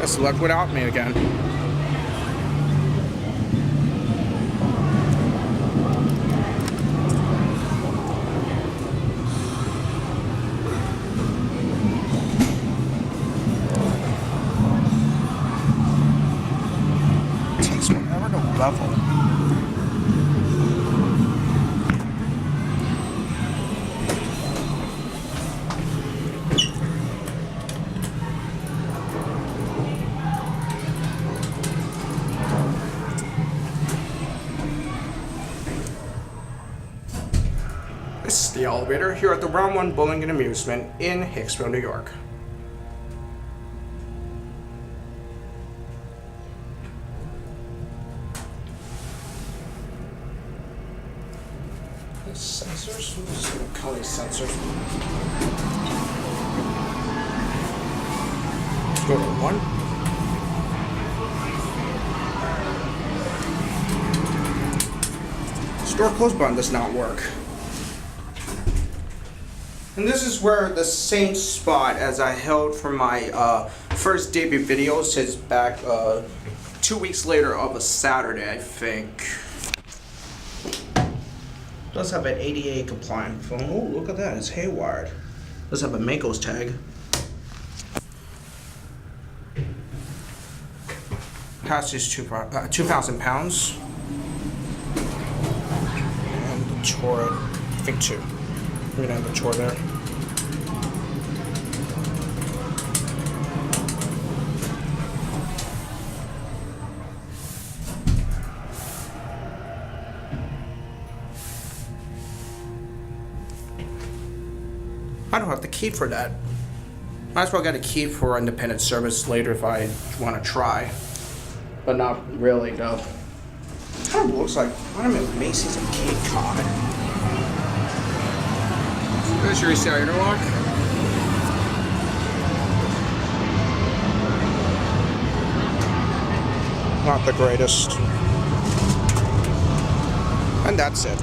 Best of luck without me again. It takes forever to level. This is the elevator here at the Round 1 Bowling and Amusement in Hicksville, New York. Sensors? Let's call these sensors. Let's go to 1. Store close button does not work. And this is where the same spot as I held for my first debut video sits back 2 weeks later of a Saturday, I think. Does have an ADA compliant phone. Oh, look at that, it's haywired. Does have a Mako's tag. Passes 2,000 pounds. And the chore, I think 2. We're gonna have the chore there. I don't have the key for that. Might as well get a key for independent service later if I want to try. But not really, though. Kind of looks like I'm at Macy's and Cape Cod. There's your reset interlock. Not the greatest. And that's it.